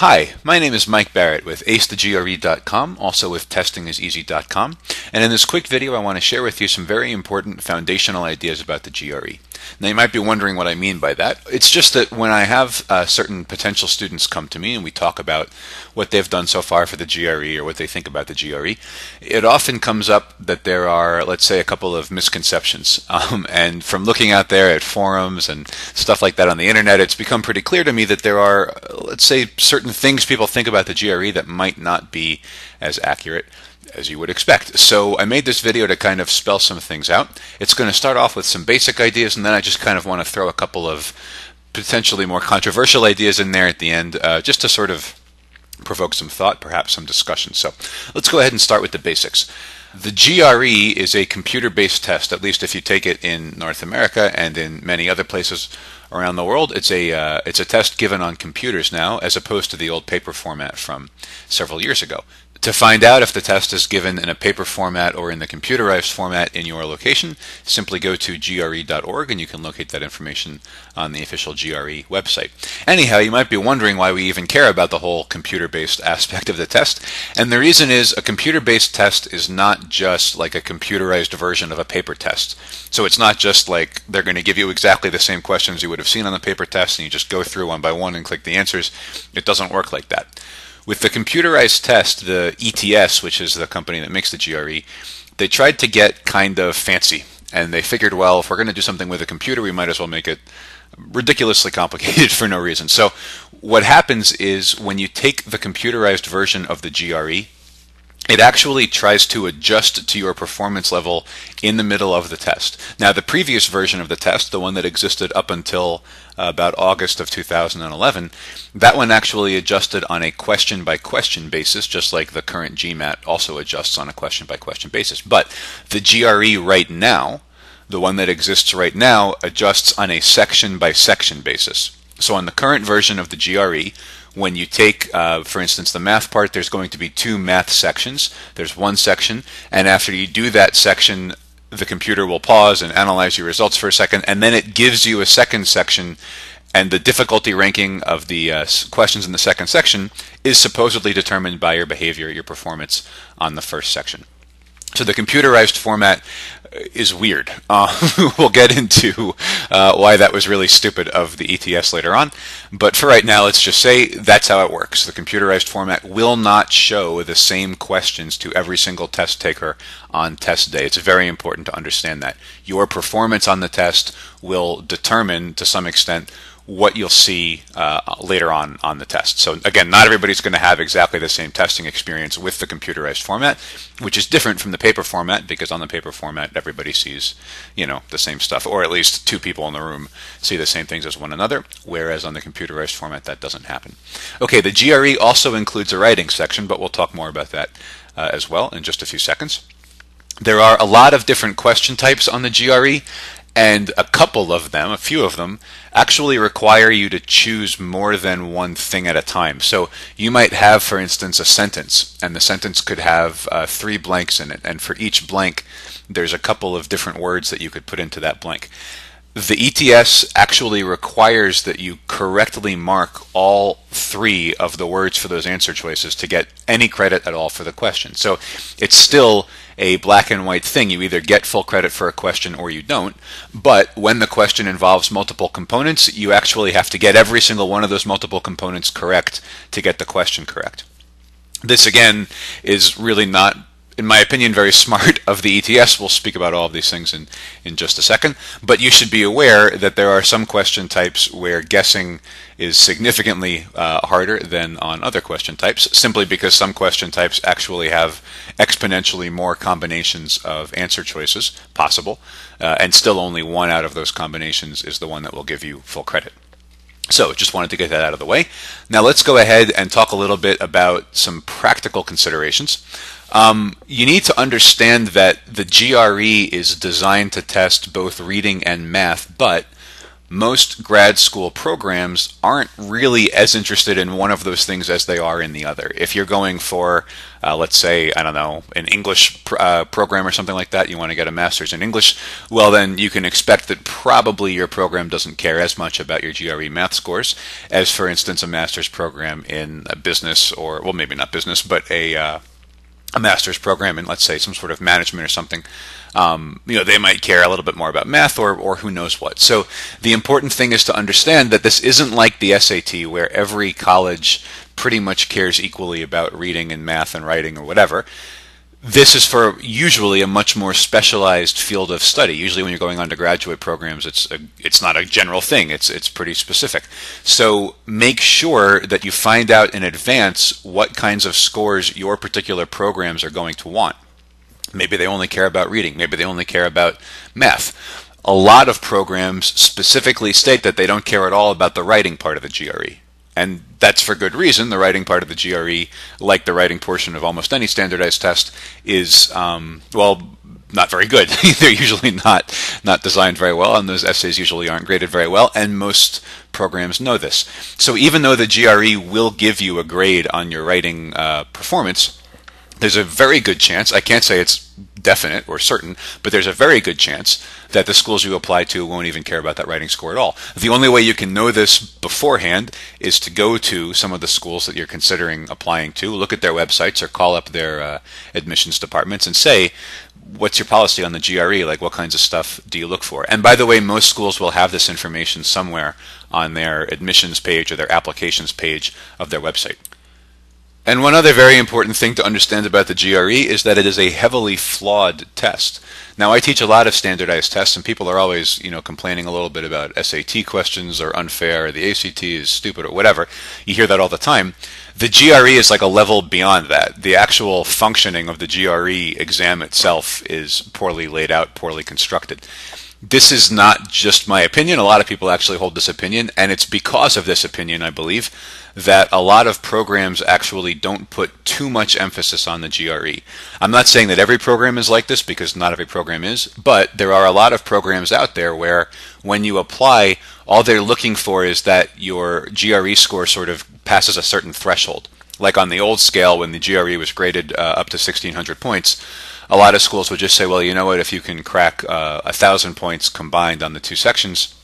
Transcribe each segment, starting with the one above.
Hi, my name is Mike Barrett with acethegre.com, also with testingiseasy.com, and in this quick video I want to share with you some very important foundational ideas about the GRE. Now you might be wondering what I mean by that. It's just that when I have certain potential students come to me and we talk about what they've done so far for the GRE or what they think about the GRE, it often comes up that there are, let's say, a couple of misconceptions. And from looking out there at forums and stuff like that on the internet, it's become pretty clear to me that there are, let's say, certain things people think about the GRE that might not be as accurate as you would expect. So I made this video to kind of spell some things out. It's going to start off with some basic ideas, and then I just kind of want to throw a couple of potentially more controversial ideas in there at the end, just to sort of provoke some thought, perhaps some discussion. So let's go ahead and start with the basics. The GRE is a computer-based test, at least if you take it in North America and in many other places around the world. It's a test given on computers now, as opposed to the old paper format from several years ago. To find out if the test is given in a paper format or in the computerized format in your location, simply go to gre.org and you can locate that information on the official GRE website. Anyhow, you might be wondering why we even care about the whole computer-based aspect of the test, and the reason is a computer-based test is not just like a computerized version of a paper test. So it's not just like they're going to give you exactly the same questions you would have seen on the paper test and you just go through one by one and click the answers. It doesn't work like that. With the computerized test, the ETS, which is the company that makes the GRE, they tried to get kind of fancy. And they figured, well, if we're going to do something with a computer, we might as well make it ridiculously complicated for no reason. So what happens is when you take the computerized version of the GRE, it actually tries to adjust to your performance level in the middle of the test. Now, the previous version of the test, the one that existed up until about August of 2011, that one actually adjusted on a question-by-question basis, just like the current GMAT also adjusts on a question-by-question basis. But the GRE right now, the one that exists right now, adjusts on a section-by-section basis. So on the current version of the GRE, when you take, for instance, the math part, there's going to be two math sections. There's one section, and after you do that section, the computer will pause and analyze your results for a second, and then it gives you a second section, and the difficulty ranking of the questions in the second section is supposedly determined by your behavior, your performance on the first section. So the computerized format is weird. We'll get into why that was really stupid of the ETS later on, but for right now, let's just say that's how it works. The computerized format will not show the same questions to every single test taker on test day. It's very important to understand that. Your performance on the test will determine, to some extent, what you'll see later on the test. So again, not everybody's going to have exactly the same testing experience with the computerized format, which is different from the paper format, because on the paper format everybody sees, the same stuff, or at least two people in the room see the same things as one another, whereas on the computerized format that doesn't happen. Okay, the GRE also includes a writing section, but we'll talk more about that as well in just a few seconds. There are a lot of different question types on the GRE, and a few of them, actually require you to choose more than one thing at a time. So you might have, for instance, a sentence, and the sentence could have 3 blanks in it, and for each blank there's a couple of different words that you could put into that blank. The ETS actually requires that you correctly mark all 3 of the words for those answer choices to get any credit at all for the question. So it's still a black and white thing. You either get full credit for a question or you don't, but when the question involves multiple components, you actually have to get every single one of those multiple components correct to get the question correct. This again is really not, in my opinion, very smart of the ETS. We'll speak about all of these things in just a second, but you should be aware that there are some question types where guessing is significantly harder than on other question types, simply because some question types actually have exponentially more combinations of answer choices possible, and still only one out of those combinations is the one that will give you full credit. So just wanted to get that out of the way. Now let's go ahead and talk a little bit about some practical considerations. You need to understand that the GRE is designed to test both reading and math, but most grad school programs aren't really as interested in one of those things as they are in the other. If you're going for, let's say, I don't know, an English program or something like that, you want to get a master's in English, well then you can expect that probably your program doesn't care as much about your GRE math scores as, for instance, a master's program in business, or, well, maybe not business, but a master's program in, let's say, some sort of management or something. They might care a little bit more about math, or who knows what. So the important thing is to understand that this isn't like the SAT, where every college pretty much cares equally about reading and math and writing or whatever. This is for usually a much more specialized field of study. Usually when you're going on to graduate programs, it's not a general thing. It's pretty specific. So make sure that you find out in advance what kinds of scores your particular programs are going to want. Maybe they only care about reading. Maybe they only care about math. A lot of programs specifically state that they don't care at all about the writing part of the GRE. And that's for good reason. The writing part of the GRE, like the writing portion of almost any standardized test, is, not very good. They're usually not designed very well, and those essays usually aren't graded very well, and most programs know this. So even though the GRE will give you a grade on your writing performance, there's a very good chance, I can't say it's definite or certain, but there's a very good chance that the schools you apply to won't even care about that writing score at all. The only way you can know this beforehand is to go to some of the schools that you're considering applying to, look at their websites or call up their admissions departments and say, what's your policy on the GRE? Like, what kinds of stuff do you look for? And by the way, most schools will have this information somewhere on their admissions page or their applications page of their website. And one other very important thing to understand about the GRE is that it is a heavily flawed test. Now, I teach a lot of standardized tests, and people are always, complaining a little bit about SAT questions are unfair, or the ACT is stupid, or whatever. You hear that all the time. The GRE is like a level beyond that. The actual functioning of the GRE exam itself is poorly laid out, poorly constructed. This is not just my opinion. A lot of people actually hold this opinion, and it's because of this opinion, I believe, that a lot of programs actually don't put too much emphasis on the GRE. I'm not saying that every program is like this, because not every program is, but there are a lot of programs out there where when you apply, all they're looking for is that your GRE score sort of passes a certain threshold. Like on the old scale, when the GRE was graded up to 1,600 points, a lot of schools would just say, well, you know what, if you can crack 1,000 points combined on the two sections,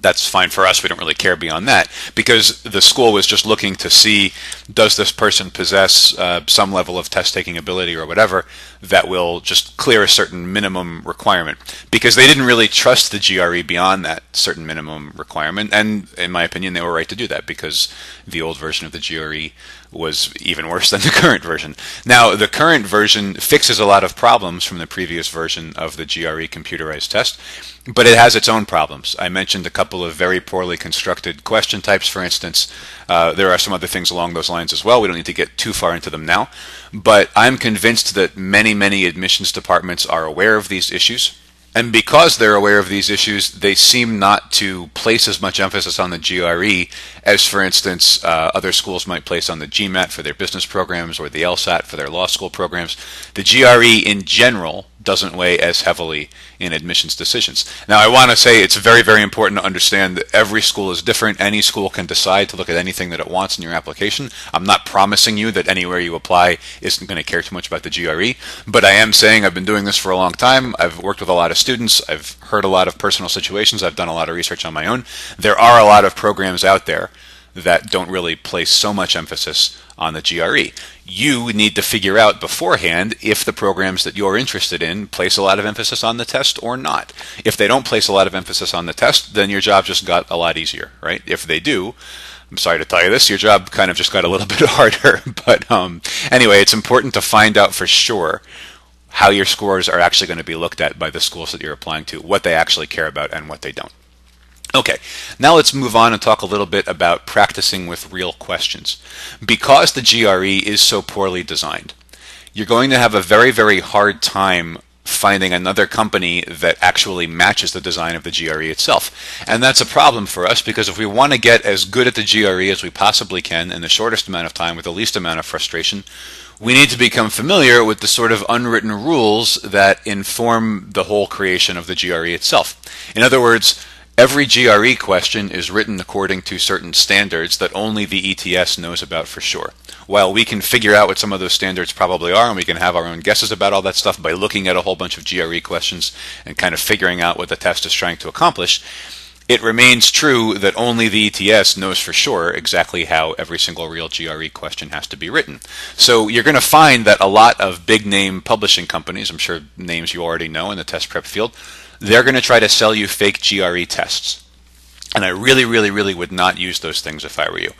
that's fine for us. We don't really care beyond that, because the school was just looking to see, does this person possess some level of test-taking ability or whatever that will just clear a certain minimum requirement, because they didn't really trust the GRE beyond that certain minimum requirement. And in my opinion, they were right to do that, because the old version of the GRE was even worse than the current version. Now, the current version fixes a lot of problems from the previous version of the GRE computerized test, but it has its own problems. I mentioned a couple of very poorly constructed question types, for instance. There are some other things along those lines as well. We don't need to get too far into them now, but I'm convinced that many admissions departments are aware of these issues. And because they're aware of these issues, they seem not to place as much emphasis on the GRE as, for instance, other schools might place on the GMAT for their business programs or the LSAT for their law school programs. The GRE in general doesn't weigh as heavily in admissions decisions. Now, I want to say it's very important to understand that every school is different. Any school can decide to look at anything that it wants in your application. I'm not promising you that anywhere you apply isn't going to care too much about the GRE, but I am saying I've been doing this for a long time. I've worked with a lot of students. I've heard a lot of personal situations. I've done a lot of research on my own. There are a lot of programs out there that don't really place so much emphasis on the GRE. You need to figure out beforehand if the programs that you're interested in place a lot of emphasis on the test or not. If they don't place a lot of emphasis on the test, then your job just got a lot easier, right? If they do, I'm sorry to tell you this, your job kind of just got a little bit harder. But anyway, it's important to find out for sure how your scores are actually going to be looked at by the schools that you're applying to, what they actually care about and what they don't. Okay, now let's move on and talk a little bit about practicing with real questions. Because the GRE is so poorly designed, you're going to have a very hard time finding another company that actually matches the design of the GRE itself. And that's a problem for us, because if we want to get as good at the GRE as we possibly can in the shortest amount of time with the least amount of frustration, we need to become familiar with the sort of unwritten rules that inform the whole creation of the GRE itself. In other words, every GRE question is written according to certain standards that only the ETS knows about for sure. While we can figure out what some of those standards probably are, and we can have our own guesses about all that stuff by looking at a whole bunch of GRE questions and kind of figuring out what the test is trying to accomplish, it remains true that only the ETS knows for sure exactly how every single real GRE question has to be written. So you're going to find that a lot of big name publishing companies, I'm sure names you already know in the test prep field, they're going to try to sell you fake GRE tests. And I really would not use those things if I were you.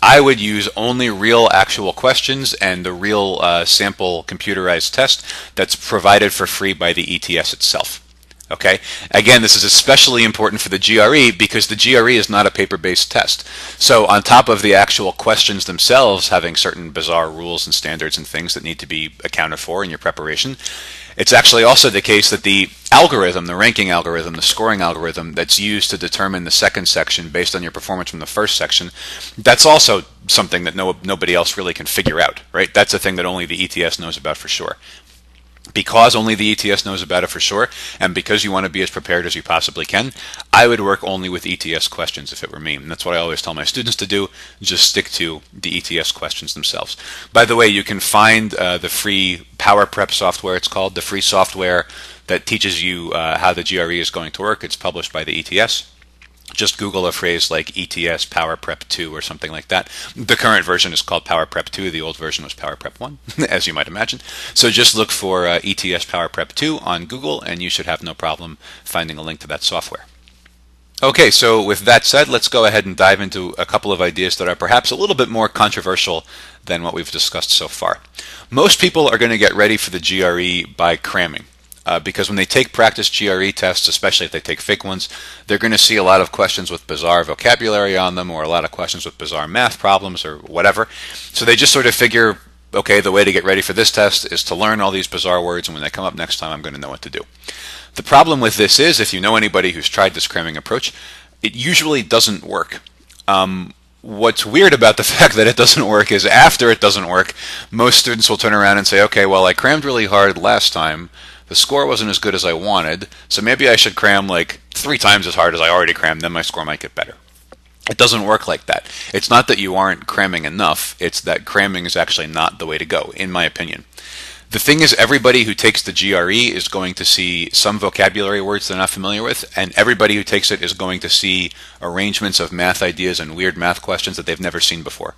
I would use only real actual questions and the real sample computerized test that's provided for free by the ETS itself. Okay? Again, this is especially important for the GRE because the GRE is not a paper-based test. So on top of the actual questions themselves having certain bizarre rules and standards and things that need to be accounted for in your preparation, it's actually also the case that the algorithm, the ranking algorithm, the scoring algorithm that's used to determine the second section based on your performance from the first section, that's also something that nobody else really can figure out, right? That's a thing that only the ETS knows about for sure. Because only the ETS knows about it for sure, and because you want to be as prepared as you possibly can, I would work only with ETS questions if it were me. And that's what I always tell my students to do, just stick to the ETS questions themselves. By the way, you can find the free Power Prep software, it's called, the free software that teaches you how the GRE is going to work. It's published by the ETS. Just Google a phrase like ETS Power Prep 2 or something like that. The current version is called Power Prep 2. The old version was Power Prep 1, as you might imagine. So just look for ETS Power Prep 2 on Google, and you should have no problem finding a link to that software. Okay, so with that said, let's go ahead and dive into a couple of ideas that are perhaps a little bit more controversial than what we've discussed so far. Most people are going to get ready for the GRE by cramming. Because when they take practice GRE tests, especially if they take fake ones, they're going to see a lot of questions with bizarre vocabulary on them or a lot of questions with bizarre math problems or whatever. So they just sort of figure, okay, the way to get ready for this test is to learn all these bizarre words, and when they come up next time, I'm going to know what to do. The problem with this is, if you know anybody who's tried this cramming approach, it usually doesn't work. What's weird about the fact that it doesn't work is after it doesn't work, most students will turn around and say, okay, well, I crammed really hard last time. The score wasn't as good as I wanted, so maybe I should cram like 3 times as hard as I already crammed, then my score might get better. It doesn't work like that. It's not that you aren't cramming enough, it's that cramming is actually not the way to go, in my opinion. The thing is, everybody who takes the GRE is going to see some vocabulary words they're not familiar with, and everybody who takes it is going to see arrangements of math ideas and weird math questions that they've never seen before.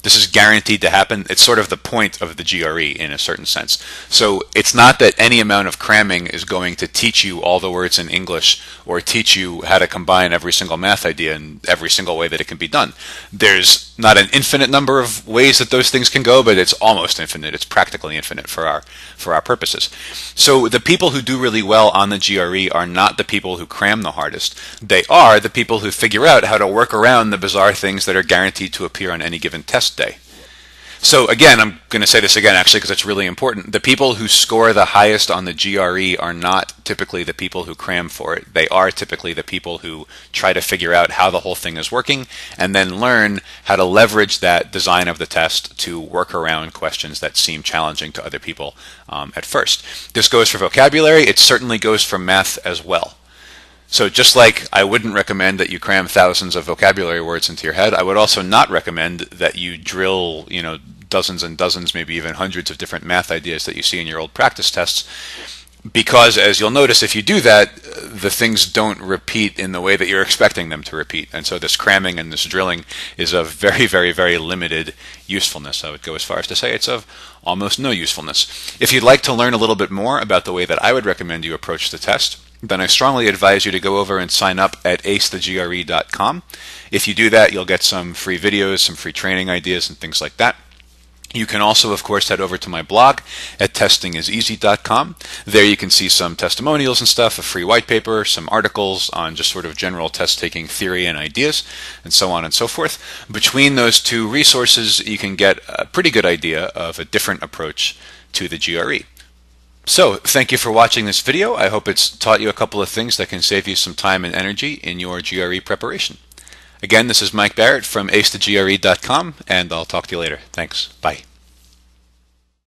This is guaranteed to happen. It's sort of the point of the GRE in a certain sense. So it's not that any amount of cramming is going to teach you all the words in English or teach you how to combine every single math idea in every single way that it can be done. There's not an infinite number of ways that those things can go, but it's almost infinite. It's practically infinite for our purposes. So the people who do really well on the GRE are not the people who cram the hardest. They are the people who figure out how to work around the bizarre things that are guaranteed to appear on any given test day. So again, I'm going to say this again actually because it's really important. The people who score the highest on the GRE are not typically the people who cram for it. They are typically the people who try to figure out how the whole thing is working and then learn how to leverage that design of the test to work around questions that seem challenging to other people at first. This goes for vocabulary. It certainly goes for math as well. So just like I wouldn't recommend that you cram thousands of vocabulary words into your head, I would also not recommend that you drill, dozens and dozens, maybe even hundreds of different math ideas that you see in your old practice tests. Because as you'll notice, if you do that, the things don't repeat in the way that you're expecting them to repeat. And so this cramming and this drilling is of very limited usefulness. I would go as far as to say it's of almost no usefulness. If you'd like to learn a little bit more about the way that I would recommend you approach the test, then I strongly advise you to go over and sign up at acethegre.com. If you do that, you'll get some free videos, some free training ideas, and things like that. You can also, of course, head over to my blog at testingiseasy.com. There you can see some testimonials and stuff, a free white paper, some articles on just sort of general test-taking theory and ideas, and so on and so forth. Between those two resources, you can get a pretty good idea of a different approach to the GRE. So, thank you for watching this video. I hope it's taught you a couple of things that can save you some time and energy in your GRE preparation. Again, this is Mike Barrett from acethegre.com, and I'll talk to you later. Thanks. Bye.